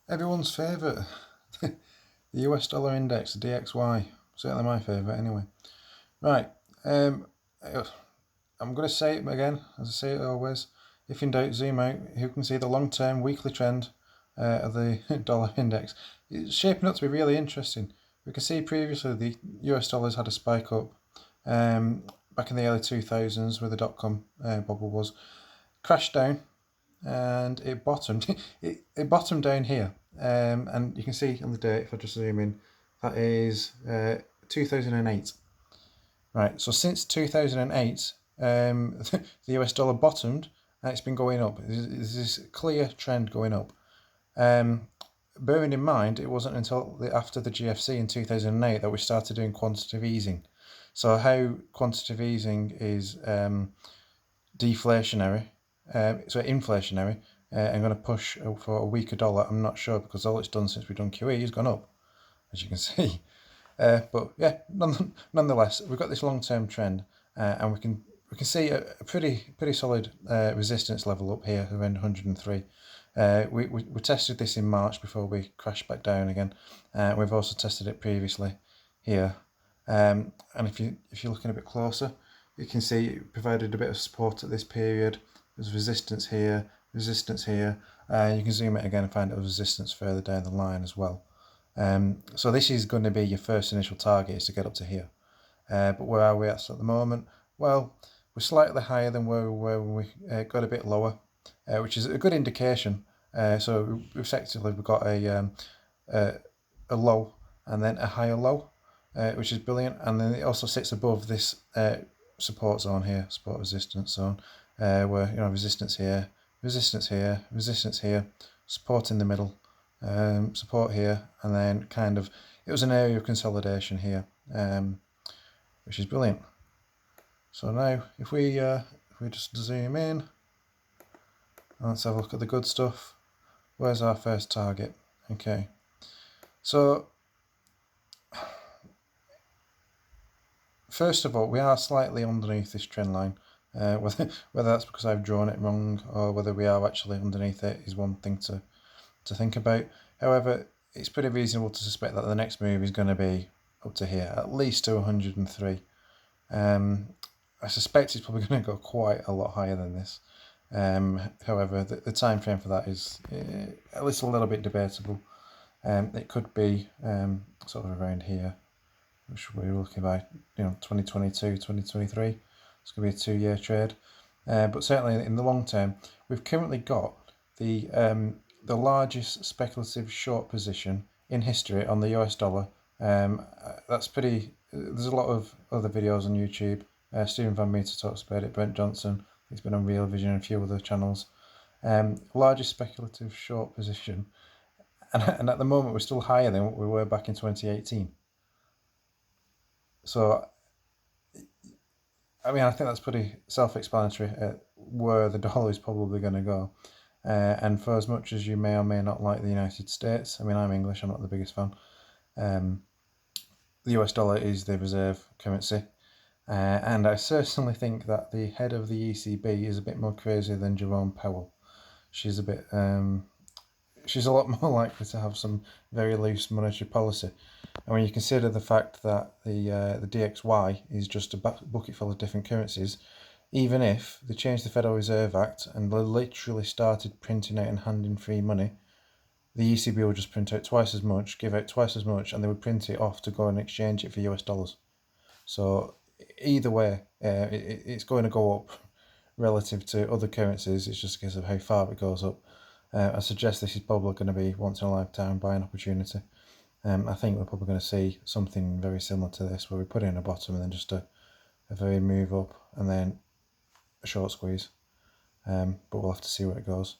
Everyone's favourite, the US dollar index, the DXY. Certainly my favourite, anyway. Right, I'm going to say it again, as I say it always. If in doubt, zoom out. You can see the long-term weekly trend of the dollar index. It's shaping up to be really interesting. We can see previously the US dollars had a spike up back in the early 2000s where the dot-com bubble was. Crashed down and it bottomed. it bottomed down here. And you can see on the date, if I just zoom in, that is 2008. Right, so since 2008, the US dollar bottomed and it's been going up. There's this clear trend going up. Bearing in mind, it wasn't until after the GFC in 2008 that we started doing quantitative easing. So how quantitative easing is deflationary, so inflationary, and going to push for a weaker dollar, I'm not sure, because all it's done since we've done QE has gone up, as you can see. But yeah, nonetheless, we've got this long-term trend, and we can see a pretty solid resistance level up here around 103. We tested this in March before we crashed back down again. We've also tested it previously here, and if you're looking a bit closer, you can see it provided a bit of support at this period. There's resistance here, resistance here. You can zoom it again and find a resistance further down the line as well. So this is going to be your first initial target, is to get up to here. But where are we at the moment? Well, we're slightly higher than where we got a bit lower, which is a good indication. So effectively we've got a low and then a higher low, which is brilliant. And then it also sits above this support zone here, support resistance zone, where resistance here, resistance here, resistance here, support in the middle. Support here, and then kind of it was an area of consolidation here, which is brilliant. So now if we just zoom in, let's have a look at the good stuff. Where's our first target? Okay, so first of all, we are slightly underneath this trend line. Whether that's because I've drawn it wrong or whether we are actually underneath it is one thing to think about. However, it's pretty reasonable to suspect that the next move is going to be up to here, at least to 103. I suspect it's probably going to go quite a lot higher than this. However, the time frame for that is at least a little bit debatable. It could be sort of around here, which we're looking by 2022, 2023. It's going to be a 2-year trade. But certainly in the long term, we've currently got the largest speculative short position in history on the US dollar. That's pretty. There's a lot of other videos on YouTube. Stephen Van Meter talks about it. Brent Johnson, he's been on Real Vision and a few other channels. Largest speculative short position, and at the moment we're still higher than what we were back in 2018. So, I mean, I think that's pretty self-explanatory where the dollar is probably going to go. And for as much as you may or may not like the United States, I mean, I'm English, I'm not the biggest fan. The US dollar is the reserve currency. And I certainly think that the head of the ECB is a bit more crazy than Jerome Powell. She's a bit, she's a lot more likely to have some very loose monetary policy. And when you consider the fact that the DXY is just a bucket full of different currencies, even if they changed the Federal Reserve Act and they literally started printing out and handing free money, the ECB would just print out twice as much, give out twice as much, and they would print it off to go and exchange it for US dollars. So either way, it's going to go up relative to other currencies. It's just a case of how far it goes up. I suggest this is probably going to be once in a lifetime buying opportunity. I think we're probably going to see something very similar to this, where we put in a bottom and then just a very move up and then a short squeeze. But we'll have to see where it goes.